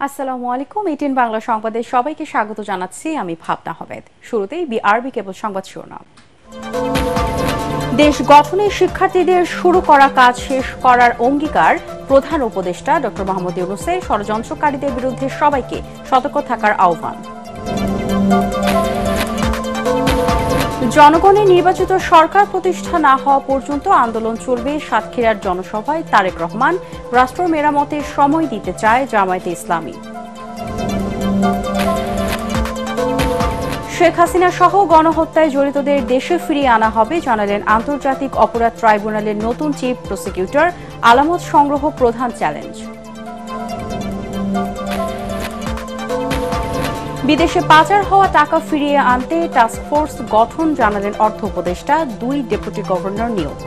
আসসালামু আলাইকুম। 18 বাংলা সংবাদে সবাইকে স্বাগত জানাচ্ছি। আমি ভাবনা আহমেদ। শুরুতেই বিআরবি কেবল সংবাদ শিরোনাম। দেশ গঠনে শিক্ষার্থীদের শুরু করা কাজ শেষ করার অঙ্গীকার প্রধান উপদেষ্টা ডক্টর মোহাম্মদ ইউনূসের। ষড়যন্ত্রকারীদের বিরুদ্ধে সবাইকে সতর্ক থাকার আহ্বান। জনগণের নির্বাচিত সরকার প্রতিষ্ঠা না হওয়া পর্যন্ত আন্দোলন চলবে। সাতক্ষীরার জনসভায় তারেক রহমান। রাষ্ট্র মেরামতের সময় দিতে চায় জামায়াতে ইসলামী। শেখ হাসিনা সহ গণহত্যায় জড়িতদের দেশে ফিরিয়ে আনা হবে জানালেন আন্তর্জাতিক অপরাধ ট্রাইব্যুনালের নতুন চিফ প্রসিকিউটর। আলামত সংগ্রহ প্রধান চ্যালেঞ্জ। বিদেশে পাচার হওয়া টাকা ফিরিয়ে আনতে টাস্কফোর্স গঠন জানালেন অর্থ উপদেষ্টা। 2 ডেপুটি গভর্নর নিয়োগ।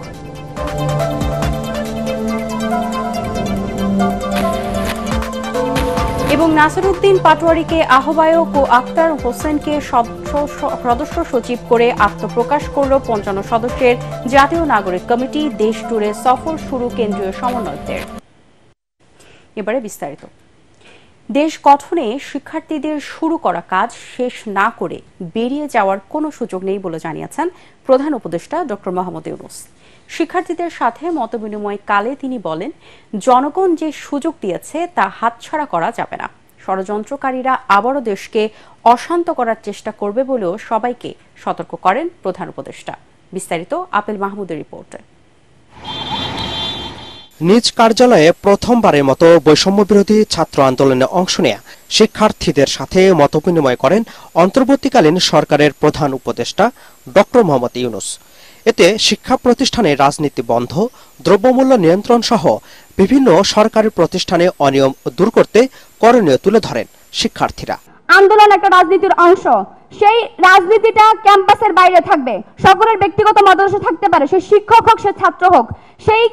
এবং নাসিরউদ্দিন পাটোয়ারীকে আহ্বায়ক ও আক্তার হোসেনকে সদস্য সচিব করে আত্মপ্রকাশ করল 55 সদস্যের জাতীয় নাগরিক কমিটি। দেশ জুড়ে সফর শুরু কেন্দ্রীয় সমন্বয়কদের। এবারে বিস্তারিত। দেশ গঠনে শিক্ষার্থীদের শুরু করা কাজ শেষ না করে বেরিয়ে যাওয়ার কোনো সুযোগ নেই বলে জানিয়েছেন প্রধান উপদেষ্টা ডক্টর মোহাম্মদ ইউনূস। শিক্ষার্থীদের সাথে মতবিনিময় কালে তিনি বলেন, জনগণ যে সুযোগ দিয়েছে তা হাতছাড়া করা যাবে না। ষড়যন্ত্রকারীরা আবারও দেশকে অশান্ত করার চেষ্টা করবে বলেও সবাইকে সতর্ক করেন প্রধান উপদেষ্টা। বিস্তারিত আপেল মাহমুদের রিপোর্টে। নিজ কার্যালয়ে প্রথমবারের মতো বৈষম্য বিরোধী ছাত্র আন্দোলনে অংশ নেয়া শিক্ষার্থীদের সাথে মতবিনিময় করেন অন্তর্বর্তীকালীন সরকারের প্রধান উপদেষ্টা ডক্টর মোহাম্মদ ইউনূস। এতে শিক্ষা প্রতিষ্ঠানে রাজনীতি বন্ধ, দ্রব্যমূল্য নিয়ন্ত্রণ সহ বিভিন্ন সরকারি প্রতিষ্ঠানে অনিয়ম দূর করতে করণীয় তুলে ধরেন শিক্ষার্থীরা। আন্দোলন একটা রাজনীতির অংশ। সেই রাজনীতিটা ক্যাম্পাসের বাইরে থাকবে। সকলের ব্যক্তিগত মতাদর্শ থাকতে পারে, সে শিক্ষক হোক, সে ছাত্র হোক। সেই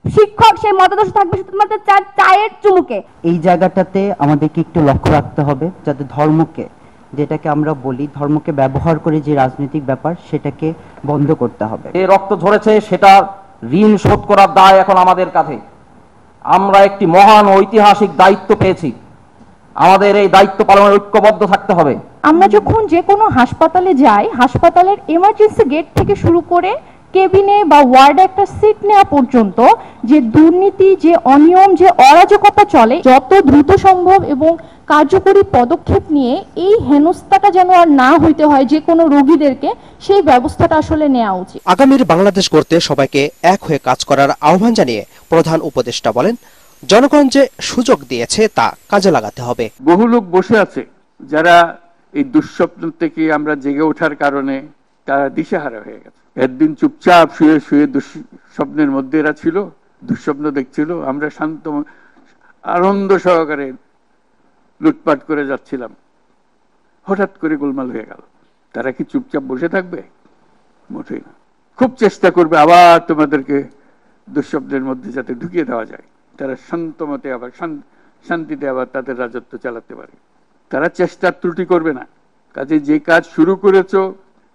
শিক্ষক সেই মতাদর্শ থাকবে শুধুমাত্র চায়ের চুমুকে। এই জায়গাটাতে আমাদেরকে একটু লক্ষ্য রাখতে হবে যাতে ধর্মকে, যেটাকে আমরা বলি ধর্মকে ব্যবহার করে যে রাজনৈতিক ব্যাপার, সেটাকে বন্ধ করতে হবে। এই রক্ত ঝরেছে, সেটা ঋণ শোধ করার দায় এখন আমাদের কাঁধে। আমরা একটি মহান ঐতিহাসিক দায়িত্ব পেয়েছি, আমাদের এই দায়িত্ব পালনে ঐক্যবদ্ধ থাকতে হবে। আমরা যখন যে কোনো হাসপাতালে যাই, হাসপাতালের এমার্জেন্সি গেট থেকে শুরু করে কেবিনে বা ওয়ার্ডে একটা সিট নেওয়া পর্যন্ত যে দুর্নীতি, যে অনিয়ম, যে অরাজকতা চলে, যত দ্রুত সম্ভব এবং কার্যকরী পদক্ষেপ নিয়ে এই হেনস্থাটা যেন আর না হইতে হয় যে কোনো রোগীদেরকে, সেই ব্যবস্থাটা আসলে নেওয়া উচিত। আগামীর বাংলাদেশ গড়তে সবাইকে এক হয়ে কাজ করার আহ্বান জানিয়ে প্রধান উপদেষ্টা বলেন, জনগণ যে সুযোগ দিয়েছে তা কাজে লাগাতে হবে। বহু লোক বসে আছে যারা এই দুঃস্বপ্ন থেকে আমরা জেগে ওঠার কারণে তারা দিশেহারা হয়ে গেছে। একদিন চুপচাপ শুয়ে শুয়ে দুঃস্বপ্নের মধ্যে এরা ছিল, দুঃস্বপ্ন দেখছিল, আমরা শান্ত আনন্দ সহকারে লুটপাট করে যাচ্ছিলাম। হঠাৎ করে গোলমাল হয়ে গেল। তারা কি চুপচাপ বসে থাকবে? মোটেই না। খুব চেষ্টা করবে আবার তোমাদেরকে দুঃস্বপ্নের মধ্যে যাতে ঢুকিয়ে দেওয়া যায়, তারা শান্ত মতে আবার শান্তিতে আবার তাদের রাজত্ব চালাতে পারে। তারা চেষ্টার ত্রুটি করবে না। কাজে যে কাজ শুরু করেছো,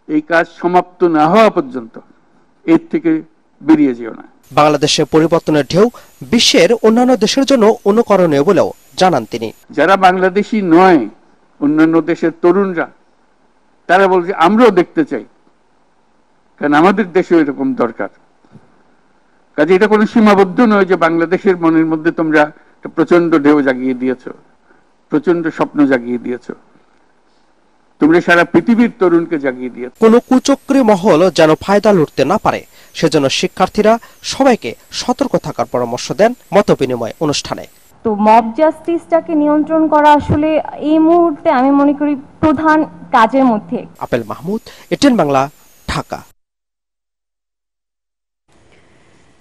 এই কাজ সমাপ্ত না হওয়া পর্যন্ত এর থেকে বেরিয়ে যেও না। বাংলাদেশে পরিবর্তনের ঢেউ বিশ্বের অন্যান্য দেশের জন্য অনুকরণীয় বলেও জানান তিনি। যারা বাংলাদেশি নয়, অন্যান্য দেশের তরুণরা, তারা বলছে আমরাও দেখতে চাই, কারণ আমাদের দেশেও এরকম দরকার। কাজে এটা কোনো সীমাবদ্ধ নয় যে বাংলাদেশের মনের মধ্যে তোমরা প্রচন্ড ঢেউ জাগিয়ে দিয়েছো, প্রচন্ড স্বপ্ন জাগিয়ে দিয়েছো, তোমরা সারা পৃথিবীর তরুণকে জাগিয়ে দিয়েছো। কোনো কুচক্রী মহল যেন ফায়দা লুটতে না পারে, সেজন্য শিক্ষার্থীরা সবাইকে সতর্ক থাকার পরামর্শ দেন মতবিনিময় অনুষ্ঠানে। তো মব জাস্টিসটাকে নিয়ন্ত্রণ করা আসলে এই মুহূর্তে আমি মনে করি প্রধান কাজের মধ্যে। আপেল মাহমুদ, 18 বাংলা, ঢাকা।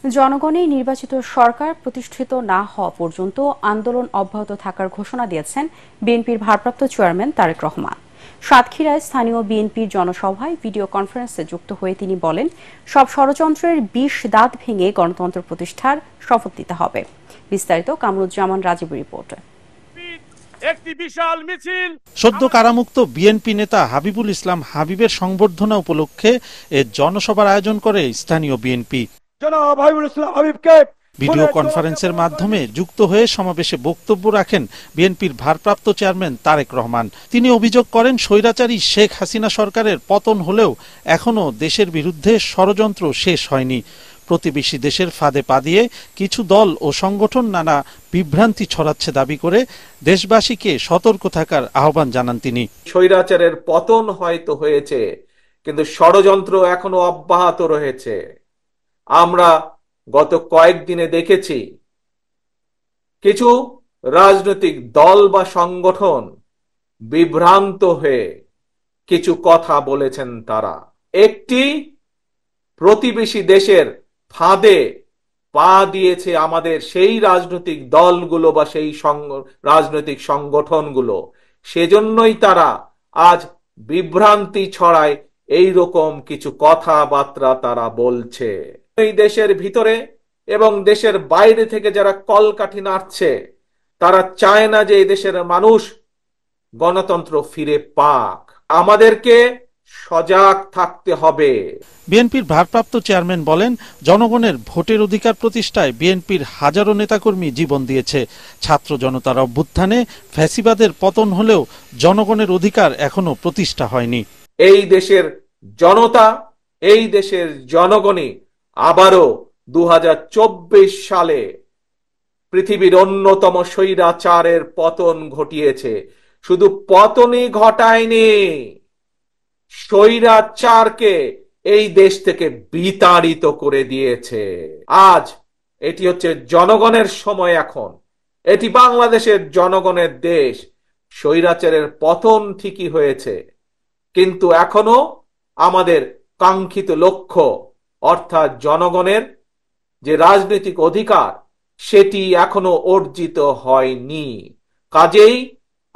জনগণের নির্বাচিত সরকার প্রতিষ্ঠিত না হওয়া পর্যন্ত আন্দোলন অব্যাহত থাকার ঘোষণা দিয়েছেন বিএনপির ভারপ্রাপ্ত চেয়ারম্যান তারেক রহমান। সাতক্ষীরায় স্থানীয় বিএনপির জনসভায় ভিডিও কনফারেন্সে যুক্ত হয়ে তিনি বলেন, সব ষড়যন্ত্রের 20 দাঁত ভেঙে গণতন্ত্র প্রতিষ্ঠার শপথ দিতে হবে। বিস্তারিত কামরুজ্জামান রাজীবের রিপোর্টে। একটি বিশাল মিছিল। সদ্য কারামুক্ত বিএনপি নেতা হাবিবুল ইসলাম হাবিবের সংবর্ধনা উপলক্ষে এ জনসভার আয়োজন করে স্থানীয় বিএনপি। জনাব হাবিবুল ইসলাম হাবিবকে ভিডিও কনফারেন্সের মাধ্যমে যুক্ত হয়ে সমাবেশে বক্তব্য রাখেন বিএনপির ভারপ্রাপ্ত চেয়ারম্যান তারেক রহমান। তিনি অভিযোগ করেন, স্বৈরাচারী শেখ হাসিনা সরকারের পতন হলেও এখনো দেশের বিরুদ্ধে ষড়যন্ত্র শেষ হয়নি। প্রতিবেশী দেশের ফাঁদে পা দিয়ে কিছু দল ও সংগঠন নানা বিভ্রান্তি ছড়াচ্ছে দাবি করে দেশবাসীকে সতর্ক থাকার আহ্বান জানান তিনি। স্বৈরাচারের পতন হয়তো হয়েছে, কিন্তু ষড়যন্ত্র এখনো অব্যাহত রয়েছে। আমরা গত কয়েকদিনে দেখেছি কিছু রাজনৈতিক দল বা সংগঠন বিভ্রান্ত হয়ে কিছু কথা বলেছেন। তারা একটি প্রতিবেশী দেশের ফাঁদে পা দিয়েছে আমাদের সেই রাজনৈতিক দলগুলো বা সেই রাজনৈতিক সংগঠনগুলো। সেজন্যই তারা আজ বিভ্রান্তি ছড়ায় এই রকম কিছু কথাবার্তা তারা বলছে। এই দেশের ভিতরে এবং দেশের বাইরে থেকে যারা কলকাঠি নাড়ছে, তারা চায় না যে এই দেশের মানুষ গণতন্ত্র ফিরে পাক। আমাদেরকে সজাগ থাকতে হবে। বিএনপির ভারপ্রাপ্ত চেয়ারম্যান বলেন, জনগণের ভোটের অধিকার প্রতিষ্ঠায় বিএনপির হাজারো নেতাকর্মী জীবন দিয়েছে। ছাত্র জনতার অভ্যুত্থানে ফ্যাসিবাদের পতন হলেও জনগণের অধিকার এখনো প্রতিষ্ঠা হয়নি। এই দেশের জনতা, এই দেশের জনগণই আবারও 2024 সালে পৃথিবীর অন্যতম স্বৈরাচারের পতন ঘটিয়েছে। শুধু পতনই ঘটায়নি, স্বৈরাচারকে এই দেশ থেকে বিতাড়িত করে দিয়েছে। আজ এটি হচ্ছে জনগণের সময়। এখন এটি বাংলাদেশের জনগণের দেশ। স্বৈরাচারের পতন ঠিকই হয়েছে, কিন্তু এখনো আমাদের কাঙ্ক্ষিত লক্ষ্য অর্থাৎ জনগণের যে রাজনৈতিক অধিকার সেটি এখনো অর্জিত হয়নি। কাজেই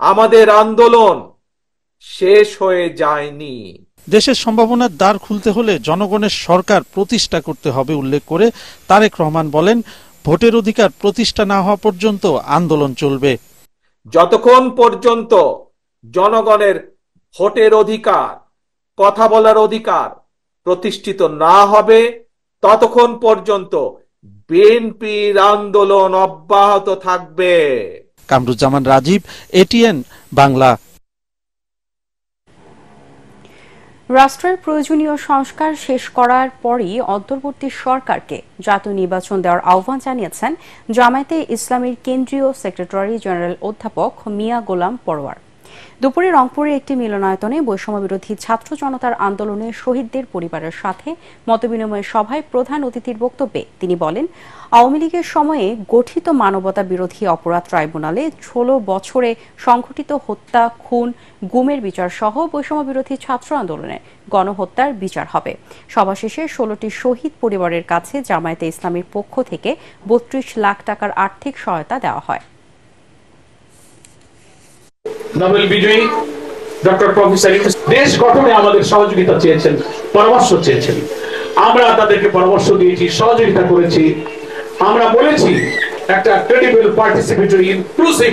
আমাদের আন্দোলন শেষ হয়ে যায়নি। দেশের সম্ভাবনার দ্বার খুলতে হলে জনগণের সরকার প্রতিষ্ঠা করতে হবে উল্লেখ করে তারেক রহমান বলেন, ভোটের অধিকার প্রতিষ্ঠা না হওয়া পর্যন্ত আন্দোলন চলবে। যতক্ষণ পর্যন্ত জনগণের ভোটের অধিকার, কথা বলার অধিকার প্রতিষ্ঠিত না হবে, ততক্ষণ পর্যন্ত বিএনপির আন্দোলন অব্যাহত থাকবে। কামরুজ্জামান রাজীব, এটিএন বাংলা। রাষ্ট্রের প্রয়োজনীয় সংস্কার শেষ করার পরই অন্তর্বর্তী সরকারকে জাতীয় নির্বাচন দেওয়ার আহ্বান জানিয়েছেন জামায়াতে ইসলামীর কেন্দ্রীয় সেক্রেটারি জেনারেল অধ্যাপক মিয়া গোলাম পরোয়ার। দুপুরে রংপুরে একটি মিলনায়তনে বৈষম্য বিরোধী ছাত্র জনতার আন্দোলনে শহীদদের পরিবারের সাথে মতবিনিময় সভায় প্রধান অতিথির বক্তব্যে তিনি বলেন, আওয়ামী লীগের সময়ে গঠিত মানবতা বিরোধী অপরাধ ট্রাইব্যুনালে 16 বছরে সংঘটিত হত্যা, খুন, গুমের বিচার সহ বৈষম্য বিরোধী ছাত্র আন্দোলনে গণহত্যার বিচার হবে। সভা শেষে 16টি শহীদ পরিবারের কাছে জামায়াতে ইসলামীর পক্ষ থেকে 32 লাখ টাকার আর্থিক সহায়তা দেওয়া হয়। নোবেল বিজয়ী ডক্টর প্রফেসর ইউনূস দেশ গঠনে আমাদের সহযোগিতা চেয়েছেন, পরামর্শ চেয়েছেন। আমরা তাদেরকে পরামর্শ দিয়েছি, সহযোগিতা করেছি। আমরা বলেছি একটা ক্রেডিবল, পার্টিসিপেটরি, ইনক্লুসিভ,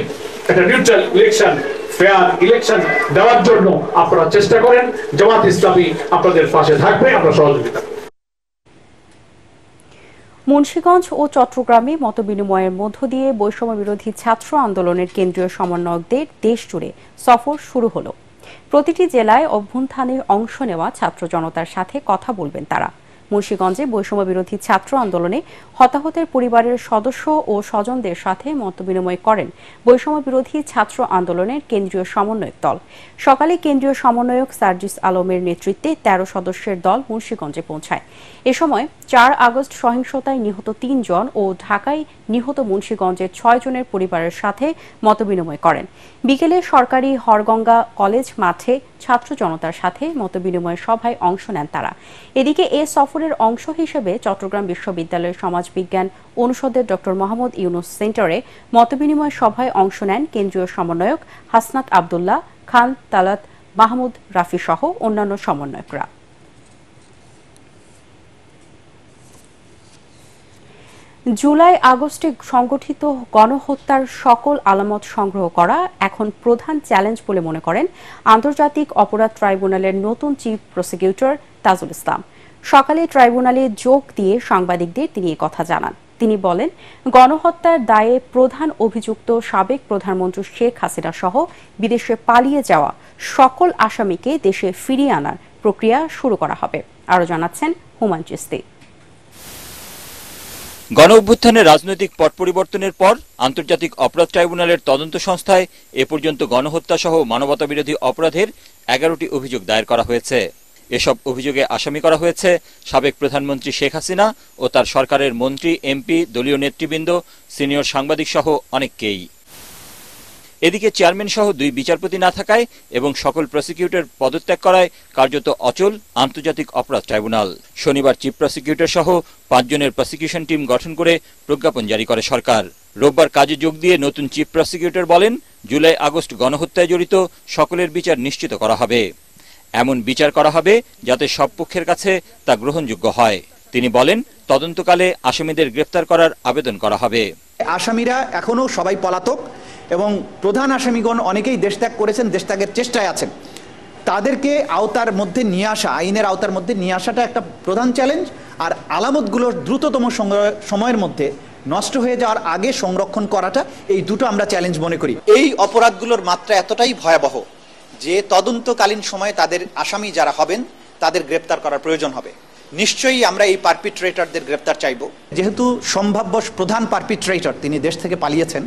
একটা নিউট্রাল ইলেকশন, ফেয়ার ইলেকশন দেওয়ার জন্য আপনারা চেষ্টা করেন। জামাত ইসলামী আপনাদের পাশে থাকবে, আমরা সহযোগিতা। মুন্সিগঞ্জ ও চট্টগ্রামে মতবিনিময়ের মধ্য দিয়ে বৈষম্য বিরোধী ছাত্র আন্দোলনের কেন্দ্রীয় সমন্বয়কদের দেশ জুড়ে সফর শুরু হলো। প্রতিটি জেলায় অভ্যুত্থানে অংশ নেওয়া ছাত্র জনতার সাথে কথা বলবেন তারা। মুন্সিগঞ্জে বৈষম্য বিরোধী ছাত্র আন্দোলনে হতাহতের পরিবারের সদস্য ও স্বজনদের সাথে মতবিনিময় করেন বৈষম্য বিরোধী ছাত্র আন্দোলনের কেন্দ্রীয় সমন্বয়ক দল। সকালে কেন্দ্রীয় সমন্বয়ক সার্জিস আলমের নেতৃত্বে 13 সদস্যের দল মুন্সিগঞ্জে পৌঁছায়। এ সময় 4 আগস্ট সহিংসতায় নিহত 3 জন ও ঢাকায় নিহত মুন্সিগঞ্জের 6 জনের পরিবারের সাথে মতবিনিময় করেন। বিকেলে সরকারি হরগঙ্গা কলেজ মাঠে ছাত্র জনতার সাথে মতবিনিময় সভায় অংশ নেন তারা। এদিকে এ সফরের অংশ হিসেবে চট্টগ্রাম বিশ্ববিদ্যালয়ের সমাজবিজ্ঞান অনুষদের ডক্টর মোহাম্মদ ইউনুস সেন্টারে মতবিনিময় সভায় অংশ নেন কেন্দ্রীয় সমন্বয়ক হাসনাত আবদুল্লাহ, খান তালাত মাহমুদ রাফি সহ অন্যান্য সমন্বয়করা। জুলাই আগস্টে সংগঠিত গণহত্যার সকল আলামত সংগ্রহ করা এখন প্রধান চ্যালেঞ্জ বলে মনে করেন আন্তর্জাতিক অপরাধ ট্রাইব্যুনালের নতুন চিফ প্রসিকিউটর তাজুল ইসলাম। সকালে ট্রাইব্যুনালে যোগ দিয়ে সাংবাদিকদের তিনি কথা জানান। তিনি বলেন, গণহত্যার দায়ে প্রধান অভিযুক্ত সাবেক প্রধানমন্ত্রী শেখ হাসিনা সহ বিদেশে পালিয়ে যাওয়া সকল আসামিকে দেশে ফিরিয়ে আনার প্রক্রিয়া শুরু করা হবে। আরও জানাচ্ছেন হুমায়ুন চিশতি। গণঅভ্যুত্থানের রাজনৈতিক পট পরিবর্তনের পর আন্তর্জাতিক অপরাধ ট্রাইব্যুনালের তদন্ত সংস্থায় এ পর্যন্ত গণহত্যা সহ মানবতাবিরোধী অপরাধের 11টি অভিযোগ দায়ের করা হয়েছে। এসব অভিযোগে আসামি করা হয়েছে সাবেক প্রধানমন্ত্রী শেখ হাসিনা ও তার সরকারের মন্ত্রী, এমপি, দলীয় নেতৃবৃন্দ, সিনিয়র সাংবাদিক সহ অনেককেই। এদিকে চেয়ারম্যান সহ 2 বিচারপতি না থাকায় এবং সকল প্রসিকিউটর পদত্যাগ করায় কার্যত অচল আন্তর্জাতিক অপরাধ ট্রাইব্যুনাল। শনিবার চিফ প্রসিকিউটর সহ 5 জনের প্রসিকিউশন টিম গঠন করে প্রজ্ঞাপন জারি করে সরকার। রোববার কাজে যোগ দিয়ে নতুন চিফ প্রসিকিউটর বলেন, জুলাই আগস্ট গণহত্যায় জড়িত সকলের বিচার নিশ্চিত করা হবে। এমন বিচার করা হবে যাতে সব পক্ষের কাছে তা গ্রহণযোগ্য হয়। তিনি বলেন, তদন্তকালে আসামিদের গ্রেফতার করার আবেদন করা হবে। আসামিরা এখনো সবাই পলাতক এবং প্রধান আসামিগণ অনেকেই দেশত্যাগ করেছেন, দেশত্যাগের চেষ্টায় আছেন। তাদেরকে আওতার মধ্যে নিয়ে আসা, আইনের আওতার মধ্যে নিয়ে আসাটা একটা প্রধান চ্যালেঞ্জ। আর আলামতগুলোর দ্রুততম সময়ের মধ্যে নষ্ট হয়ে যাওয়ার আগে সংরক্ষণ করাটা, এই দুটো আমরা চ্যালেঞ্জ মনে করি। এই অপরাধগুলোর মাত্রা এতটাই ভয়াবহ যে তদন্তকালীন সময়ে তাদের আসামি যারা হবেন তাদের গ্রেপ্তার করার প্রয়োজন হবে। নিশ্চয়ই আমরা এই পারপিট্রেটরদের গ্রেপ্তার চাইব। যেহেতু সম্ভাব্য প্রধান পারপিট্রেটর তিনি দেশ থেকে পালিয়েছেন,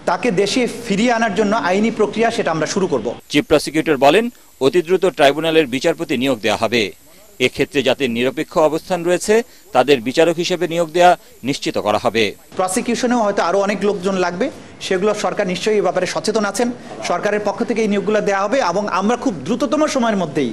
তাকে দেশে ফিরিয়ে আনার জন্য আইনি প্রক্রিয়া সেটা আমরা শুরু করব। চিফ প্রসিকিউটর বলেন, অতি দ্রুত ট্রাইব্যুনালের বিচারপতি নিয়োগ দেওয়া হবে। এক্ষেত্রে যাতে নিরপেক্ষ অবস্থান রয়েছে তাদের বিচারক হিসেবে নিয়োগ দেওয়া নিশ্চিত করা হবে। প্রসিকিউশনেও হয়তো আরো অনেক লোকজন লাগবে, সেগুলো সরকার নিশ্চয়ই এই ব্যাপারে সচেতন আছেন। সরকারের পক্ষ থেকে এই নিয়োগগুলো দেওয়া হবে এবং আমরা খুব দ্রুততম সময়ের মধ্যেই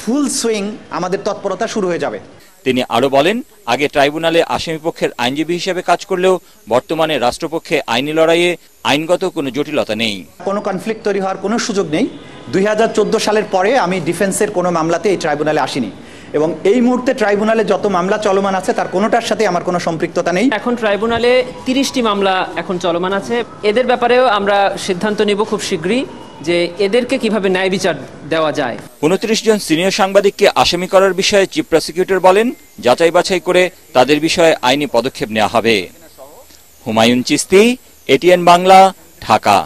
ফুল সুইং আমাদের তৎপরতা শুরু হয়ে যাবে। তিনি আরো বলেন, আগে ট্রাইব্যুনালে আসামিপক্ষের আইনজীবী হিসেবে কাজ করলেও বর্তমানে রাষ্ট্রপক্ষে আইনি লড়াইয়ে আইনগত কোনো জটিলতা নেই, কোনো কনফ্লিক্ট তৈরি হওয়ার কোনো সুযোগ নেই। 2014 সালের পরে আমি ডিফেন্সের কোনো মামলাতে এই ট্রাইব্যুনালে আসিনি এবং এই মুহূর্তে ট্রাইব্যুনালে যত মামলা চলমান আছে তার কোনোটার সাথে আমার কোনো সম্পৃক্ততা নেই। এখন ট্রাইব্যুনালে 30টি মামলা এখন চলমান আছে। এদের ব্যাপারেও আমরা সিদ্ধান্ত নিব খুব শীঘ্রই যে এদেরকে কিভাবে ন্যায় বিচার দেওয়া যায়। 29 জন সিনিয়র সাংবাদিককে আসামি করার বিষয়ে চিফ প্রসিকিউটর বলেন, যাচাই বাছাই করে তাদের বিষয়ে আইনি পদক্ষেপ নেওয়া হবে। হুমায়ুন চিশতি, এটিএন বাংলা, ঢাকা।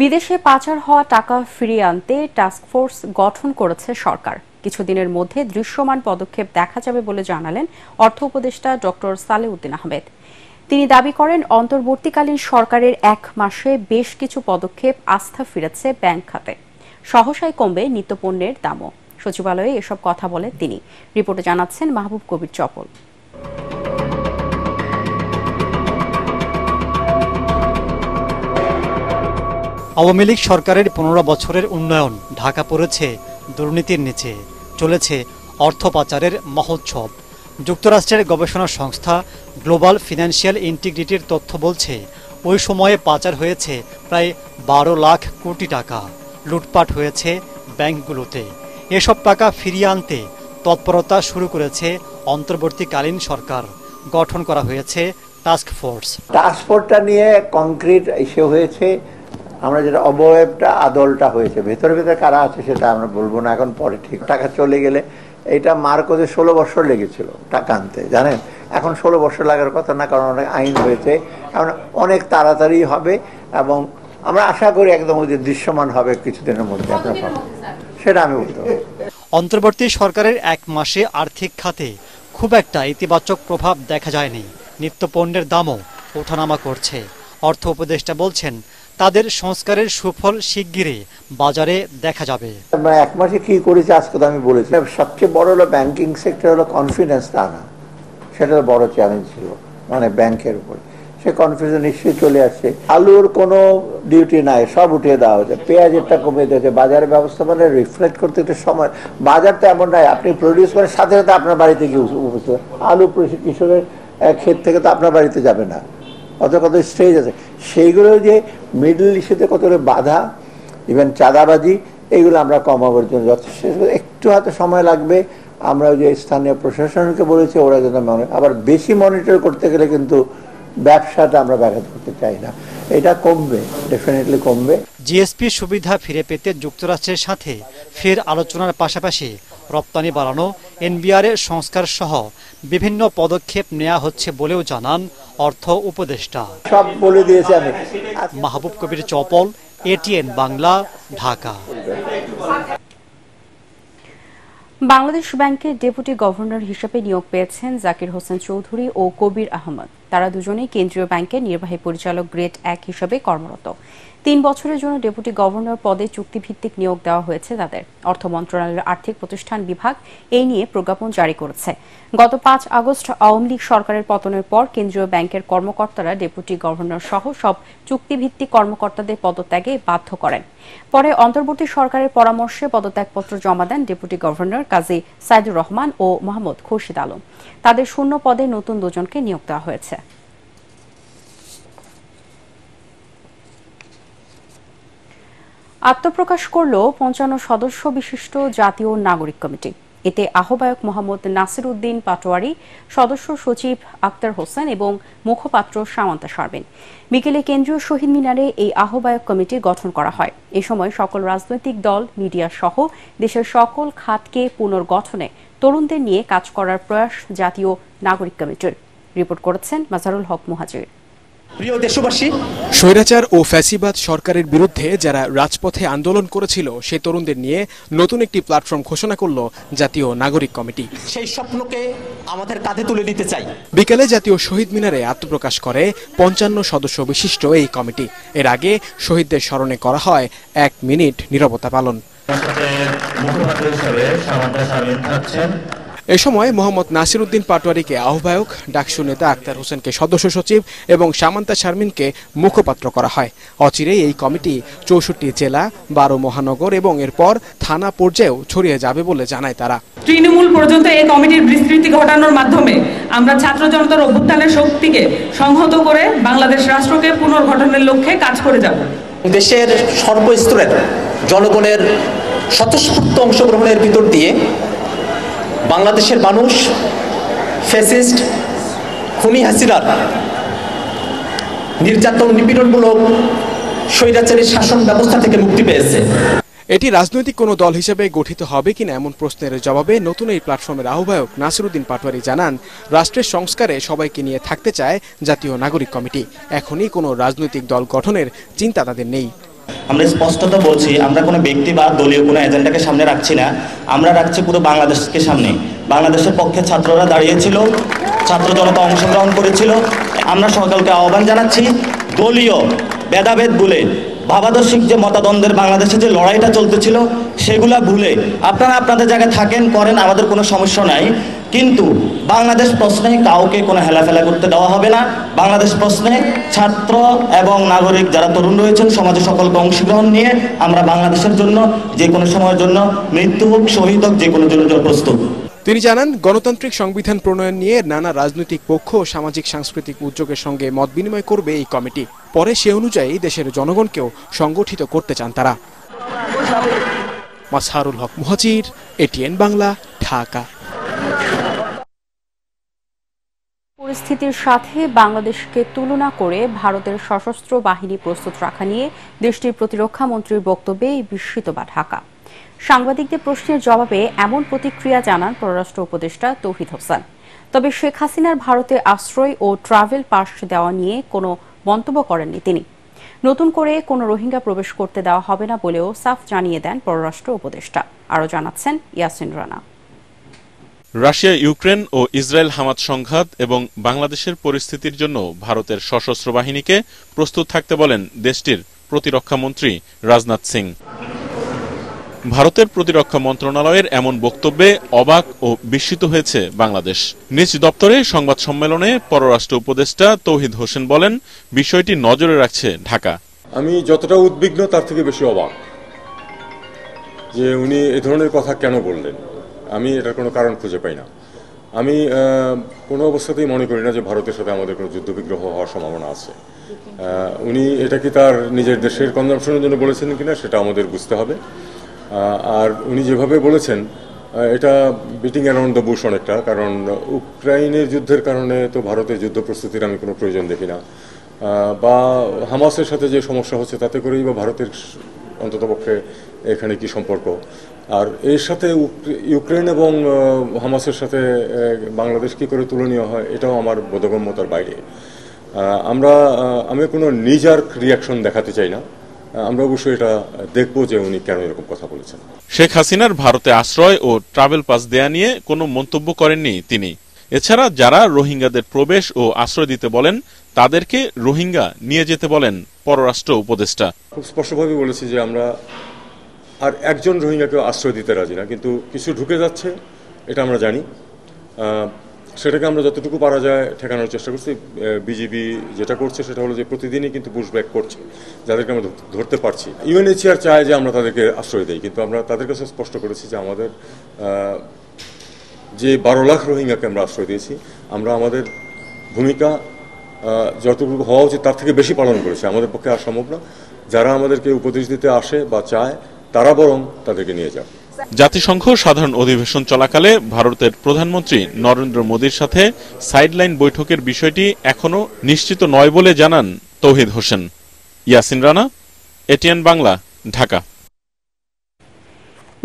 বিদেশে পাচার হওয়া টাকা ফিরিয়ে আনতে টাস্কফোর্স গঠন করেছে সরকার। কিছুদিনের মধ্যে দৃশ্যমান পদক্ষেপ দেখা যাবে বলে জানালেন অর্থ উপদেষ্টা ডক্টর সালেউদ্দিন আহমেদ। তিনি দাবি করেন, অন্তর্বর্তীকালীন সরকারের 1 মাসে বেশ কিছু পদক্ষেপ আস্থা ফিরেছে ব্যাংক খাতে। সহসাই কমবে নিত্যপণ্যের দামও। সচিবালয়ে এসব কথা বলেন তিনি। রিপোর্টে জানাচ্ছেন মাহবুব কবির চপল। আওয়ামী লীগ সরকারের 15 বছরের উন্নয়ন ঢাকা পড়েছে দুর্নীতির নিচে। চলেছে অর্থ পাচারের মহোৎসব। যুক্তরাষ্ট্রের গবেষণা সংস্থা গ্লোবাল ফিনান্সিয়াল ইন্টিগ্রিটির তথ্য বলছে, ওই সময়ে পাচার হয়েছে প্রায় 12 লাখ কোটি টাকা। লুটপাট হয়েছে ব্যাংকগুলোতে। এসব টাকা ফিরিয়ে আনতে তৎপরতা শুরু করেছে অন্তর্বর্তীকালীন সরকার। গঠন করা হয়েছে টাস্কফোর্স। টাস্কফোর্সটা নিয়ে কংক্রিট ইস্যু হয়েছে। আমরা যেটা অবয়বটা আদলটা হয়েছে, ভেতরে ভেতরে কারা আছে সেটা আমরা বলবো না এখন, পরে ঠিক টাকা চলে গেলে। এটা মার্কোতে 16 বছর লেগেছিল টাকা আনতে, জানেন। এখন 16 বছর লাগার কথা না, কারণ অনেক আইন হয়েছে, এখন অনেক তাড়াতাড়ি হবে এবং আমরা আশা করি একদম ওই যে দৃশ্যমান হবে কিছুদিনের মধ্যে। সেটা আমি বলতে পারি। অন্তর্বর্তী সরকারের 1 মাসে আর্থিক খাতে খুব একটা ইতিবাচক প্রভাব দেখা যায়নি। নিত্যপণ্যের দামও ওঠানামা করছে। অর্থ উপদেষ্টা বলছেন, তাদের সংস্কারের সুফল শিগগিরই বাজারে দেখা যাবে। আমরা 1 মাসে কি করেছি আজকে তো আমি বলেছি। সবচেয়ে বড় হলো ব্যাংকিং সেক্টর হলো কনফিডেন্স আনা, সেটা বড় চ্যালেঞ্জ ছিল মানে ব্যাংকের উপর। সে কনফিডেন্স নিশ্চয়ই চলে আসছে। আলুর কোনো ডিউটি নাই, সব উঠিয়ে দেওয়া হয়েছে। পেঁয়াজেরটা কমে দিয়েছে। বাজারের ব্যবস্থাপনা রিফ্লেক্ট করতে একটু সময়। বাজার তো এমন নাই আপনি প্রডিউস করেন সাথে সাথে আপনার বাড়িতে গিয়ে উপস্থিত। আলু কৃষকের ক্ষেত থেকে তো আপনার বাড়িতে যাবে না, কত কত স্টেজ আছে। সেইগুলো যে মিডল ইস্যুতে কতগুলো বাধা, ইভেন চাঁদাবাজি, এইগুলো আমরা কমাবার জন্য যথেষ্ট একটু হাতে সময় লাগবে। আমরা যে স্থানীয় প্রশাসনকে বলেছি ওরা যেন আবার বেশি মনিটর করতে গেলে কিন্তু ব্যবসাটা আমরা ব্যাঘাত করতে চাই না। এটা কমবে, ডেফিনেটলি কমবে। জিএসপি সুবিধা ফিরে পেতে যুক্তরাষ্ট্রের সাথে ফের আলোচনার পাশাপাশি রপ্তানি বাড়ানো, এনবিআর এর সংস্কার সহ বিভিন্ন পদক্ষেপ নেওয়া হচ্ছে বলেও জানান অর্থ উপদেষ্টা। সব বলে দিয়েছে আমি। মাহবুব কবির চপল, এটিএন বাংলা, ঢাকা। বাংলাদেশ ব্যাংকের ডেপুটি গভর্নর হিসেবে নিয়োগ পেয়েছেন জাকির হোসেন চৌধুরী ও কবির আহমদ। তারা দুজনেই কেন্দ্রীয় ব্যাংকের নির্বাহী পরিচালক গ্রেড 1 হিসেবে কর্মরত। 3 বছরের জন্য ডেপুটি গভর্নর পদে চুক্তিভিত্তিক নিয়োগ দেওয়া হয়েছে তাদের। অর্থ মন্ত্রণালয়ের আর্থিক প্রতিষ্ঠান বিভাগ এই নিয়ে প্রজ্ঞাপন জারি করেছে। গত 5 আগস্ট আওয়ামী লীগ সরকারের পতনের পর কেন্দ্রীয় ব্যাংকের কর্মকর্তারা ডেপুটি গভর্নর সহ সব চুক্তিভিত্তিক কর্মকর্তাদের পদত্যাগে বাধ্য করেন। পরে অন্তর্বর্তী সরকারের পরামর্শে পদত্যাগপত্র জমা দেন ডেপুটি গভর্নর কাজী সাইদুর রহমান ও মোহাম্মদ খুরশিদ আলম। তাদের শূন্য পদে নতুন দুজনকে নিয়োগ দেওয়া হয়েছে। আত্মপ্রকাশ করল 55 সদস্য বিশিষ্ট জাতীয় নাগরিক কমিটি। এতে আহ্বায়ক মোহাম্মদ নাসির উদ্দিন পাটোয়ারি, সদস্য সচিব আক্তার হোসেন এবং মুখপাত্র সামান্তা শারমিন। বিকেলে কেন্দ্রীয় শহীদ মিনারে এই আহ্বায়ক কমিটি গঠন করা হয়। এ সময় সকল রাজনৈতিক দল, মিডিয়া সহ দেশের সকল খাতকে পুনর্গঠনে তরুণদের নিয়ে কাজ করার প্রয়াস জাতীয় নাগরিক কমিটির। রিপোর্ট করেছেন মাজারুল হক মুহাজির। প্রিয় দেশবাসী, স্বৈরাচার ও ফ্যাসিবাদ সরকারের বিরুদ্ধে যারা রাজপথে আন্দোলন করেছিল সেই তরুণদের নিয়ে নতুন একটি প্ল্যাটফর্ম ঘোষণা করল জাতীয় নাগরিক কমিটি। সেই স্বপ্নকে আমাদের কাঁধে তুলে দিতে চাই। বিকেলে জাতীয় শহীদ মিনারে আত্মপ্রকাশ করে 55 সদস্য বিশিষ্ট এই কমিটি। এর আগে শহীদদের স্মরণে করা হয় 1 মিনিট নীরবতা পালন। এ সময় মোহাম্মদ নাসির উদ্দিন পাটোয়ারিকে আহ্বায়ক, ডাকসু নেতা আক্তার হোসেনকে সদস্য সচিব এবং সামান্তা শারমিনকে মুখপাত্র করা হয়। অচিরেই এই কমিটি 64 জেলা, 12 মহানগর এবং এরপর থানা পর্যায়েও ছড়িয়ে যাবে বলে জানায় তারা। তৃণমূল পর্যন্ত এই কমিটির বিস্তৃতি ঘটানোর মাধ্যমে আমরা ছাত্র জনতার অভ্যুত্থানের শক্তিকে সংহত করে বাংলাদেশ রাষ্ট্রকে পুনর্গঠনের লক্ষ্যে কাজ করে যাব। দেশের সর্বস্তরের জনগণের স্বতঃস্ফূর্ত অংশগ্রহণের ভিতর দিয়ে বাংলাদেশের মানুষ ফ্যাসিস্ট খুনি হাসিনার নির্যাতন, নিপীড়নমূলক স্বৈরাচারী শাসন ব্যবস্থা থেকে মুক্তি পেয়েছে। এটি রাজনৈতিক কোনো দল হিসেবে গঠিত হবে কিনা এমন প্রশ্নের জবাবে নতুন এই প্ল্যাটফর্মের আহ্বায়ক নাসির উদ্দিন পাটোয়ারি জানান, রাষ্ট্রের সংস্কারে সবাইকে নিয়ে থাকতে চায় জাতীয় নাগরিক কমিটি। এখনই কোনো রাজনৈতিক দল গঠনের চিন্তা তাদের নেই। আমরা স্পষ্টত বলছি, আমরা কোনো ব্যক্তি বা দলীয় কোনো এজেন্ডাকে সামনে রাখছি না, আমরা রাখছি পুরো বাংলাদেশকে সামনে। বাংলাদেশের পক্ষে ছাত্ররা দাঁড়িয়েছিল, ছাত্র জনতা অংশগ্রহণ করেছিল। আমরা সকলকে আহ্বান জানাচ্ছি, দলীয় ভেদাভেদ ভুলে, ভাবাদর্শিক যে মতাদ্বন্দ্বের বাংলাদেশে যে লড়াইটা চলতেছিল সেগুলা ভুলে আপনারা আপনাদের জায়গায় থাকেন, করেন, আমাদের কোনো সমস্যা নাই। কিন্তু বাংলাদেশ প্রশ্নে কাউকে কোনো হেলাফেলা করতে দেওয়া হবে না। বাংলাদেশ প্রশ্নে ছাত্র এবং নাগরিক যারা তরুণ রয়েছেন সমাজে সকলকে অংশগ্রহণ নিয়ে আমরা বাংলাদেশের জন্য যে কোনো সময়ের জন্য মৃত্যু হোক, শহীদ হোক, যে কোনো জন্য প্রস্তুত। তিনি জানান, গণতান্ত্রিক সংবিধান প্রণয়ন নিয়ে নানা রাজনৈতিক পক্ষ ও সামাজিক সাংস্কৃতিক উদ্যোগের সঙ্গে মত বিনিময় করবে এই কমিটি। পরে সে অনুযায়ী দেশের জনগণকেও সংগঠিত করতে চান তারা। মাজহারুল হক মুহাজির, এটিএন বাংলা, ঢাকা। পরিস্থিতির সাথে বাংলাদেশকে তুলনা করে ভারতের সশস্ত্র বাহিনী প্রস্তুত রাখা নিয়ে দেশটির প্রতিরক্ষা মন্ত্রীর বক্তব্যে বিস্মিত ঢাকা। সাংবাদিকদের প্রশ্নের জবাবে এমন প্রতিক্রিয়া জানান পররাষ্ট্র উপদেষ্টা তৌহিদ হোসেন। তবে শেখ হাসিনার ভারতে আশ্রয় ও ট্রাভেল পাস দেওয়া নিয়ে কোনো মন্তব্য করেননি তিনি। নতুন করে কোনো রোহিঙ্গা প্রবেশ করতে দেওয়া হবে না বলেও সাফ জানিয়ে দেন পররাষ্ট্র উপদেষ্টা। আরও জানাচ্ছেন ইয়াসিন রানা। রাশিয়া ইউক্রেন ও ইসরায়েল হামাস সংঘাত এবং বাংলাদেশের পরিস্থিতির জন্য ভারতের সশস্ত্র বাহিনীকে প্রস্তুত থাকতে বলেন দেশটির প্রতিরক্ষা মন্ত্রী রাজনাথ সিং। ভারতের প্রতিরক্ষা মন্ত্রণালয়ের এমন বক্তব্যে অবাক ও বিস্মিত হয়েছে বাংলাদেশ। নিজ দপ্তরে সংবাদ সম্মেলনে পররাষ্ট্র উপদেষ্টা তৌহিদ হোসেন বলেন, বিষয়টি নজরে রাখছে ঢাকা। আমি যতটা উদ্বিগ্ন তার থেকে বেশি অবাক যে উনি এ ধরনের কথা কেন বললেন। আমি এটার কোনো কারণ খুঁজে পাই না। আমি কোনো অবস্থাতেই মনে করি না যে ভারতের সাথে আমাদের কোনো যুদ্ধবিগ্রহ হওয়ার সম্ভাবনা আছে। উনি এটা কি তার নিজের দেশের কনজাম্পশনের জন্য বলেছেন কিনা সেটা আমাদের বুঝতে হবে। আর উনি যেভাবে বলেছেন এটা বিটিং অ্যারাউন্ড দ্য বুশ অনেকটা, কারণ ইউক্রাইনের যুদ্ধের কারণে তো ভারতের যুদ্ধ প্রস্তুতির আমি কোনো প্রয়োজন দেখি না, বা হামাসের সাথে যে সমস্যা হচ্ছে তাতে করেই বা ভারতের অন্ততপক্ষে এখানে কি সম্পর্ক। আর এর সাথে ইউক্রেন এবং হামাসের সাথে বাংলাদেশ কি করে তুলনীয় হয় এটাও আমার বোধগম্যতার বাইরে। আমি কোনো নিজার রিয়াকশন দেখাতে চাই না, আমরা অবশ্যই এটা দেখব যে উনি কেন এরকম কথা বলেছেন। শেখ হাসিনার ভারতে আশ্রয় ও ট্রাভেল পাস দেয়া নিয়ে কোনো মন্তব্য করেননি তিনি। এছাড়া যারা রোহিঙ্গাদের প্রবেশ ও আশ্রয় দিতে বলেন তাদেরকে রোহিঙ্গা নিয়ে যেতে বলেন পররাষ্ট্র উপদেষ্টা। খুব স্পষ্টভাবে বলেছি যে আমরা আর একজন রোহিঙ্গাকে আশ্রয় দিতে রাজি না, কিন্তু কিছু ঢুকে যাচ্ছে এটা আমরা জানি, সেটাকে আমরা যতটুকু পারা যায় ঠেকানোর চেষ্টা করছি। বিজিবি যেটা করছে সেটা হলো যে প্রতিদিনই কিন্তু পুশব্যাক করছে, যাদেরকে আমরা ধরতে পারছি। ইউএনএইচসিআর চায় যে আমরা তাদেরকে আশ্রয় দিই, কিন্তু আমরা তাদের কাছে স্পষ্ট করেছি যে আমাদের যে 12 লাখ রোহিঙ্গাকে আমরা আশ্রয় দিয়েছি, আমরা আমাদের ভূমিকা যতটুকু হওয়া উচিত তার থেকে বেশি পালন করেছি। আমাদের পক্ষে আর সম্ভব না। যারা আমাদেরকে উপদেশ দিতে আসে বা চায় তারা বরং তাদেরকে নিয়ে যাক। জাতিসংঘ সাধারণ অধিবেশন চলাকালে ভারতের প্রধানমন্ত্রী নরেন্দ্র মোদীর সাথে সাইডলাইন বৈঠকের বিষয়টি এখনো নিশ্চিত নয় বলে জানান তৌহিদ হোসেন। ইয়াসিন রানা, এটিএন বাংলা, ঢাকা।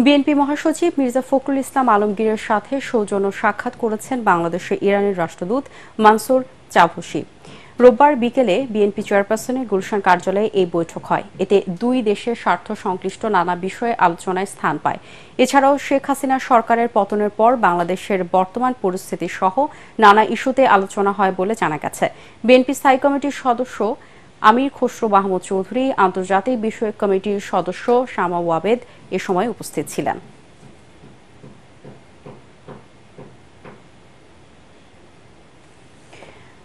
বিএনপি মহাসচিব মির্জা ফখরুল ইসলাম আলমগীরের সাথে সৌজন্য সাক্ষাৎ করেছেন বাংলাদেশে ইরানের রাষ্ট্রদূত মানসুর চাভুসি। রোববার বিকেলে বিএনপি চেয়ারপারসনের গুলশান কার্যালয়ে এই বৈঠক হয়। এতে দুই দেশের স্বার্থ সংশ্লিষ্ট নানা বিষয়ে আলোচনায় স্থান পায়। এছাড়াও শেখ হাসিনা সরকারের পতনের পর বাংলাদেশের বর্তমান পরিস্থিতি সহ নানা ইস্যুতে আলোচনা হয় বলে জানা গেছে। বিএনপি স্থায়ী কমিটির সদস্য আমির খসরু মাহমুদ চৌধুরী, আন্তর্জাতিক বিষয়ক কমিটির সদস্য শামা ওয়াবেদ এ সময় উপস্থিত ছিলেন।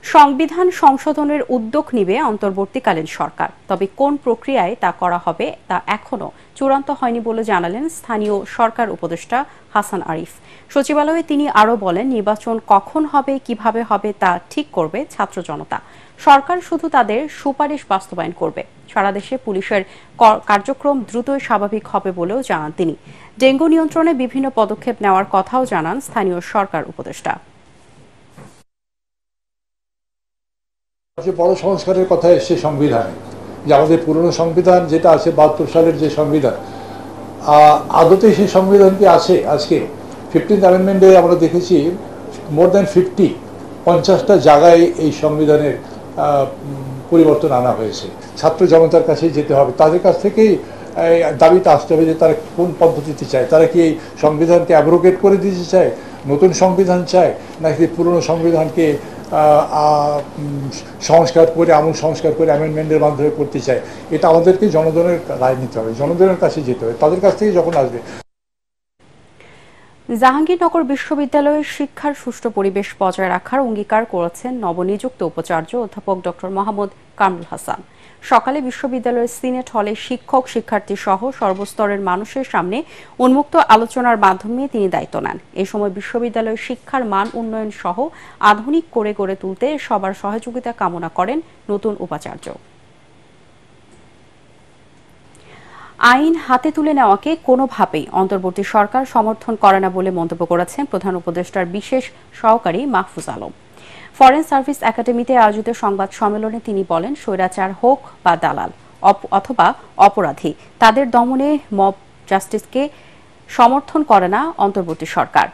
সংবিধান সংশোধনের উদ্যোগ নিবে অন্তর্বর্তীকালীন সরকার, তবে কোন প্রক্রিয়ায় তা করা হবে তা এখনো চূড়ান্ত হয়নি বলে জানালেন স্থানীয় সরকার উপদেষ্টা হাসান আরিফ। সচিবালয়ে তিনি আরও বলেন, নির্বাচন কখন হবে, কিভাবে হবে তা ঠিক করবে ছাত্র জনতা। সরকার শুধু তাদের সুপারিশ বাস্তবায়ন করবে। সারা দেশে পুলিশের কার্যক্রম দ্রুতই স্বাভাবিক হবে বলেও জানান তিনি। ডেঙ্গু নিয়ন্ত্রণে বিভিন্ন পদক্ষেপ নেওয়ার কথাও জানান স্থানীয় সরকার উপদেষ্টা। সবচেয়ে বড় সংস্কারের কথা এসছে সংবিধানে, যে আমাদের পুরনো সংবিধান যেটা আছে 72 সালের যে সংবিধান, আদতে সেই সংবিধান কি আছে? আজকে 15th অ্যামেন্ডমেন্টে আমরা দেখেছি মোর দ্যান 50টা জায়গায় এই সংবিধানের পরিবর্তন আনা হয়েছে। ছাত্র জনতার কাছে যেতে হবে, তাদের কাছ থেকেই দাবিটা আসতে হবে যে তারা কোন পদ্ধতিতে চায়। তারা কি এই সংবিধানকে অ্যাব্রোগেট করে দিতে চায়, নতুন সংবিধান চায়, নাকি পুরনো সংবিধানকে সংস্কার করে আমূল সংস্কার করে অ্যামেন্ডমেন্টের মাধ্যমে করতে চায়? এটা আমাদেরকে জনগণের রায় নিতে হবে, জনগণের কাছে যেতে হবে, তাদের কাছ থেকে যখন আসবে। জাহাঙ্গীরনগর বিশ্ববিদ্যালয়ের শিক্ষার সুষ্ঠু পরিবেশ বজায় রাখার অঙ্গীকার করেছেন নবনিযুক্ত উপাচার্য অধ্যাপক ডক্টর মোহাম্মদ কামরুল হাসান। সকালে বিশ্ববিদ্যালয়ের সিনেট হলে শিক্ষক, শিক্ষার্থী সহ সর্বস্তরের মানুষের সামনে উন্মুক্ত আলোচনার মাধ্যমে তিনি দায়িত্ব নেন। এ সময় বিশ্ববিদ্যালয়ের শিক্ষার মান উন্নয়ন সহ আধুনিক করে গড়ে তুলতে সবার সহযোগিতা কামনা করেন নতুন উপাচার্য। আইন হাতে তুলে নেওয়াকে কোনোভাবেই অন্তর্বর্তী সরকার সমর্থন করে না বলে মন্তব্য করেছেন প্রধান উপদেষ্টার বিশেষ সহকারী মাহফুজ আলম। ফরেন সার্ভিস একাডেমিতে আয়োজিত সংবাদ সম্মেলনে তিনি বলেন, স্বৈরাচার হোক বা দালাল অথবা অপরাধী, তাদের দমনে মব জাস্টিসকে সমর্থন করে না অন্তর্বর্তী সরকার।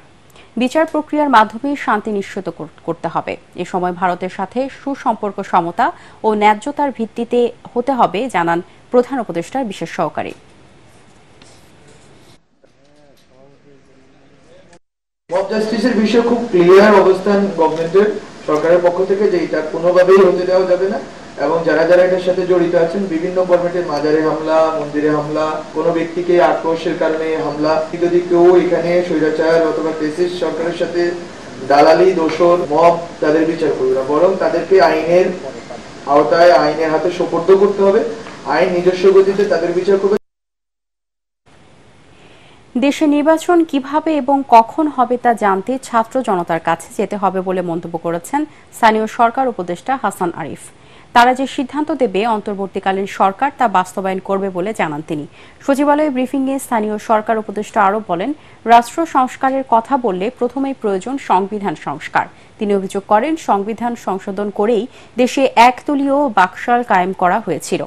বিচার প্রক্রিয়ার মাধ্যমে শান্তি নিশ্চিত করতে হবে। এ সময় ভারতের সাথে সুসম্পর্ক, সমতা ও ন্যায্যতার ভিত্তিতে হতে হবে জানান প্রধান উপদেষ্টার বিশেষ সহকারী। মব জাস্টিসের বিষয়ে খুব ক্লিয়ার অবস্থান গভর্নমেন্টের, সরকারের পক্ষ থেকে, যে এটা কোনোভাবেই হতে দেওয়া যাবে না। এবং যারা যারা এটার সাথে জড়িত আছেন, বিভিন্ন ফরম্যাটের মাজারে হামলা, মন্দিরে হামলা, কোনো ব্যক্তিকে আক্রোশের কারণে হামলা, যদি কেউ এখানে স্বৈরাচার অথবা ফ্যাসিস্ট সরকারের সাথে দালালি, দোষর, মব, তাদের বিচার করবে না, বরং তাদেরকে আইনের আওতায়, আইনের হাতে সোপর্দ করতে হবে। আইন নিজস্ব গতিতে তাদের বিচার করবে। দেশে নির্বাচন কিভাবে এবং কখন হবে তা জানতে ছাত্র জনতার কাছে যেতে হবে বলে মন্তব্য করেছেন স্থানীয় সরকার উপদেষ্টা হাসান আরিফ। তারা যে সিদ্ধান্ত দেবে অন্তর্বর্তীকালীন সরকার তা বাস্তবায়ন করবে বলে জানান তিনি। সচিবালয়ে ব্রিফিংয়ে স্থানীয় সরকার উপদেষ্টা আরও বলেন, রাষ্ট্র সংস্কারের কথা বললে প্রথমেই প্রয়োজন সংবিধান সংস্কার। তিনি অভিযোগ করেন, সংবিধান সংশোধন করেই দেশে একদলীয় বাকশাল কায়েম করা হয়েছিল।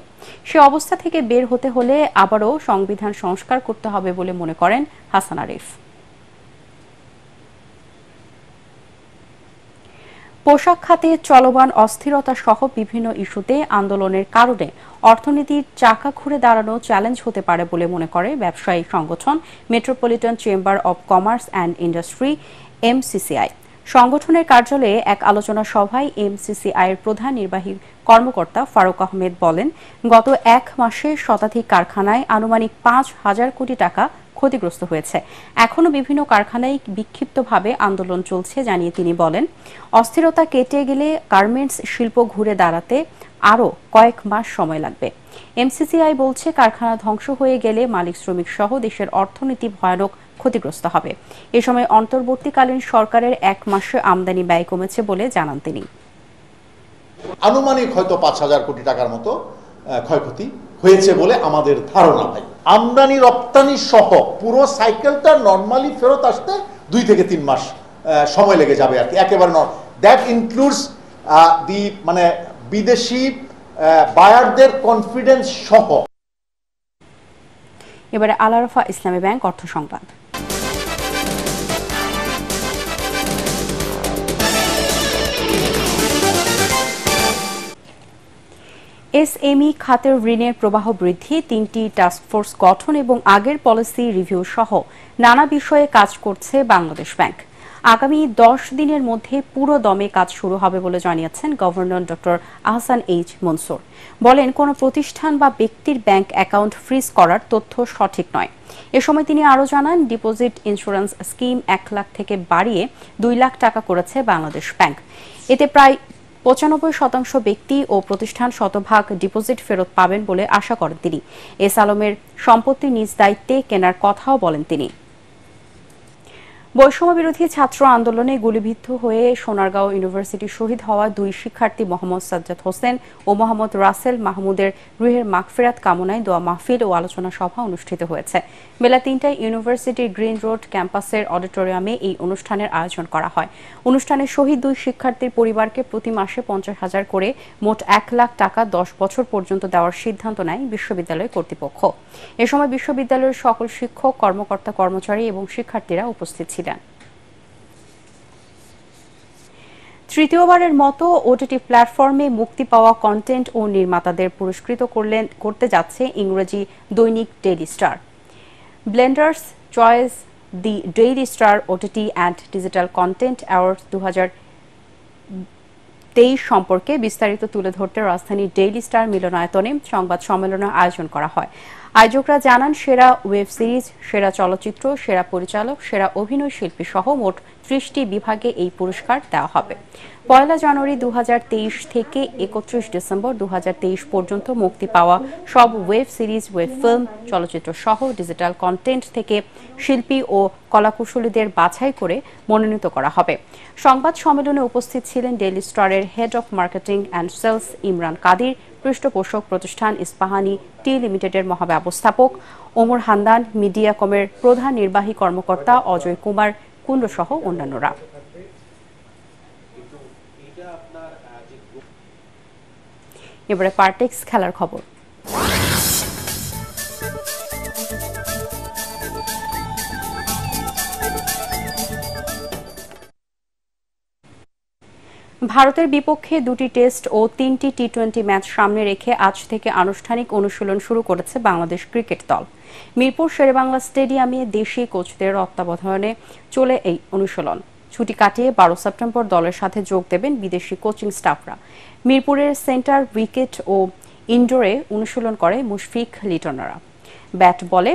সে অবস্থা থেকে বের হতে হলে আবারও সংবিধান সংস্কার করতে হবে বলে মনে করেন হাসান আরিফ। পোশাক খাতে চলমান অস্থিরতা সহ বিভিন্ন ইস্যুতে আন্দোলনের কারণে অর্থনীতির চাকা ঘুরে দাঁড়ানো চ্যালেঞ্জ হতে পারে বলে মনে করে ব্যবসায়ী সংগঠন metropolitan chamber of commerce and industry MCCI। সংগঠনের কার্যালয়ে এক আলোচনা সভায় MCCI-এর প্রধান নির্বাহী কর্মকর্তা ফারুক আহমেদ বলেন, গত এক মাসে শতাধিক কারখানায় আনুমানিক 5,000 কোটি টাকা ক্ষতিগ্রস্ত হয়েছে। এখনও বিভিন্ন কারখানায় বিক্ষিপ্তভাবে আন্দোলন চলছে জানিয়ে তিনি বলেন, অস্থিরতা কেটে গেলে গার্মেন্টস শিল্প ঘুরে দাঁড়াতে আরও কয়েক মাস সময় লাগবে। MCCI বলছে, কারখানা ধ্বংস হয়ে গেলে মালিক শ্রমিক সহ দেশের অর্থনীতি ভয়ানক ক্ষতিগ্রস্ত হবে। এ সময় অন্তর্বর্তীকালীন সরকারের এক মাসে আমদানি ব্যয় কমেছে বলে জানান তিনি। আনুমানিক হয়তো 5,000 কোটি টাকার মতো ক্ষয়ক্ষতি হয়েছে বলে আমাদের ধারণা। ভাই, আমদানি রপ্তানি সহ পুরো সাইকেলটা নরমালি ফেরত আসতে 2 থেকে 3 মাস সময় লেগে যাবে আর কি, একেবারে দ্যাট ইনক্লুডস মানে বিদেশি বায়ারদের কনফিডেন্স সহ। এবারে আল আরাফা ইসলামী ব্যাংক অর্থ সংবাদ। SME খাতের ঋণের প্রবাহ বৃদ্ধি, 3টি টাস্কফোর্স গঠন এবং আগের পলিসি রিভিউ সহ নানা বিষয়ে কাজ করছে বাংলাদেশ ব্যাংক। আগামী 10 দিনের মধ্যে পুরো দমে কাজ শুরু হবে বলে জানিয়েছেন governor doctor Ahsan H Mansur. বলেন, কোনো প্রতিষ্ঠান বা ব্যক্তির ব্যাংক অ্যাকাউন্ট ফ্রিজ করার তথ্য সঠিক নয়। এ সময় তিনি আরও জানান, ডিপোজিট ইন্স্যুরেন্স স্কিম 1 লাখ থেকে বাড়িয়ে 2 লাখ টাকা করেছে বাংলাদেশ ব্যাংক। এতে প্রায় 95% ব্যক্তি ও প্রতিষ্ঠান শতভাগ ডিপোজিট ফেরত পাবেন বলে আশা করেন তিনি। এস আলমের সম্পত্তি নিজ দায়িত্বে কেনার কথাও বলেন তিনি। বৈষম্য বিরোধী ছাত্র আন্দোলনে গুলিবিদ্ধ হয়ে সোনারগাঁও ইউনিভার্সিটি শহীদ হওয়া 2 শিক্ষার্থী মোহাম্মদ সাজ্জাদ হোসেন ও মোহাম্মদ রাসেল মাহমুদের রুহের মাগফিরাত কামনায় দোয়া মাহফিল ও আলোচনা সভা অনুষ্ঠিত হয়েছে। বেলা 3টায় ইউনিভার্সিটির গ্রিন রোড ক্যাম্পাসের অডিটোরিয়ামে এই অনুষ্ঠানের আয়োজন করা হয়। অনুষ্ঠানে শহীদ 2 শিক্ষার্থীর পরিবারকে প্রতি মাসে 50,000 করে মোট 1 লাখ টাকা 10 বছর পর্যন্ত দেওয়ার সিদ্ধান্ত নেয় বিশ্ববিদ্যালয় কর্তৃপক্ষ। এ সময় বিশ্ববিদ্যালয়ের সকল শিক্ষক, কর্মকর্তা, কর্মচারী এবং শিক্ষার্থীরা উপস্থিত ছিলেন। তৃতীয়বারের মতো ওটিটি প্ল্যাটফর্মে মুক্তি পাওয়া কন্টেন্ট ও নির্মাতাদের পুরস্কৃত করতে যাচ্ছে ইংরেজি দৈনিক daily star. Blenders choice the daily star OTT and digital content awards 2023 সম্পর্কে বিস্তারিত তুলে ধরতে রাজধানীর ডেইলি স্টার মিলনায়তনে সংবাদ সম্মেলনের আয়োজন করা হয়। আয়োজকরা জানান, সেরা ওয়েব সিরিজ, সেরা চলচ্চিত্র, সেরা পরিচালক, সেরা অভিনয় শিল্পী সহ মোট 30টি বিভাগে এই পুরস্কার দেওয়া হবে। 1 জানুয়ারি 2023 থেকে 31 ডিসেম্বর 2023 পর্যন্ত মুক্তি পাওয়া সব ওয়েব সিরিজ, ওয়েব ফিল্ম, চলচ্চিত্র সহ ডিজিটাল কন্টেন্ট থেকে শিল্পী ও কলাকুশলীদের বাছাই করে মনোনীত করা হবে। সংবাদ সম্মেলনে উপস্থিত ছিলেন ডেইলি স্টারের head of marketing and sales Imran Qadir, পৃষ্ঠপোষক প্রতিষ্ঠান ইস্পাহানি টি লিমিটেডের মহাব্যবস্থাপক ওমর হান্দান, মিডিয়াকমের প্রধান নির্বাহী কর্মকর্তা অজয় কুমার কুন্ড সহ অন্যান্যরা। এবারে পার্টেক্স খেলার খবর। ভারতের বিপক্ষে 2টি টেস্ট ও 3টি টি-20 ম্যাচ সামনে রেখে আজ থেকে আনুষ্ঠানিক অনুশীলন শুরু করেছে বাংলাদেশ ক্রিকেট দল। মিরপুর শেরেবাংলা স্টেডিয়ামে দেশি কোচদের তত্ত্বাবধানে চলে এই অনুশীলন। ছুটি কাটিয়ে 12 সেপ্টেম্বর দলের সাথে যোগ দেবেন বিদেশি কোচিং স্টাফরা। মিরপুরের সেন্টার, উইকেট ও ইনডোরে অনুশীলন করে মুশফিক লিটনরা। ব্যাট বলে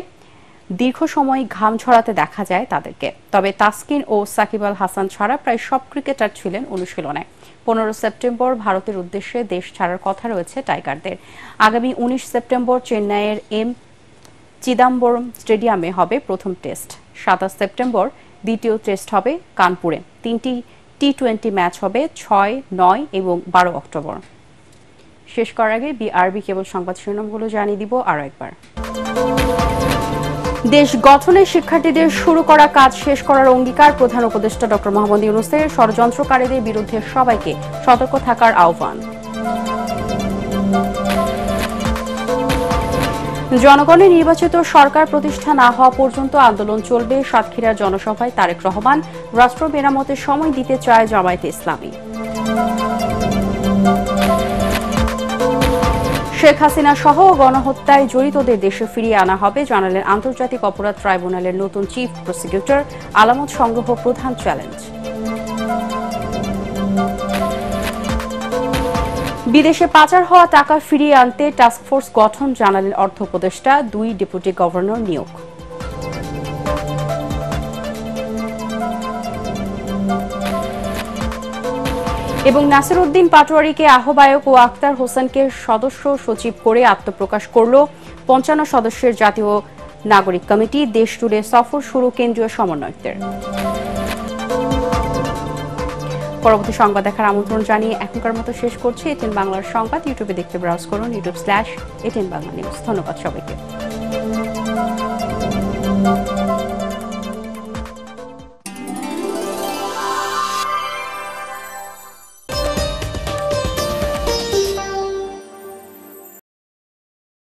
দীর্ঘ সময় ঘাম ঝরাতে দেখা যায় তাদেরকে। তবে তাসকিন ও সাকিব আল হাসান ছাড়া প্রায় সব ক্রিকেটার ছিলেন অনুশীলনে। 15 সেপ্টেম্বর ভারতের উদ্দেশ্যে দেশ ছাড়ার কথা রয়েছে টাইগারদের। আগামী 19 সেপ্টেম্বর চেন্নাইয়ের এম চিদাম্বরম স্টেডিয়ামে হবে প্রথম টেস্ট। 27 সেপ্টেম্বর দ্বিতীয় টেস্ট হবে কানপুরে। 3টি টি-20 ম্যাচ হবে 6, 9 এবং 12 অক্টোবর। শেষ করার আগে বিআরবি কেবল সংবাদ শিরোনামগুলো জানিয়ে দিব আরো একবার। দেশ গঠনে শিক্ষার্থীদের শুরু করা কাজ শেষ করার অঙ্গীকার প্রধান উপদেষ্টা ডক্টর মোহাম্মদ ইউনূসের। ষড়যন্ত্রকারীদের বিরুদ্ধে সবাইকে সতর্ক থাকার আহ্বান। জনগণের নির্বাচিত সরকার প্রতিষ্ঠা না হওয়া পর্যন্ত আন্দোলন চলবে। সাতক্ষীরার জনসভায় তারেক রহমান। রাষ্ট্র মেরামতের সময় দিতে চায় জামায়াতে ইসলামী। শেখ হাসিনা সহ গণহত্যায় জড়িতদের দেশে ফিরিয়ে আনা হবে, জানালেন আন্তর্জাতিক অপরাধ ট্রাইব্যুনালের নতুন চিফ প্রসিকিউটর। আলামত সংগ্রহ প্রধান চ্যালেঞ্জ। বিদেশে পাচার হওয়া টাকা ফিরিয়ে আনতে টাস্কফোর্স গঠন, জানালেন অর্থ উপদেষ্টা। 2 ডেপুটি গভর্নর নিয়োগ। এবং নাসিরউদ্দিন পাটোয়ারীকে আহ্বায়ক ও আক্তার হোসেনকে সদস্য সচিব করে আত্মপ্রকাশ করল 55 সদস্যের জাতীয় নাগরিক কমিটি। দেশ জুড়ে সফর শুরু কেন্দ্রীয় সমন্বয়কদের। পরবর্তী সংবাদ দেখার আমন্ত্রণ জানিয়ে এখনকার মতো শেষ করছি। এটিএন বাংলার সংবাদ ইউটিউবে দেখতে ব্রাউজ করুন, youtube/এটিএন বাংলা নিউজ। ধন্যবাদ সবাইকে।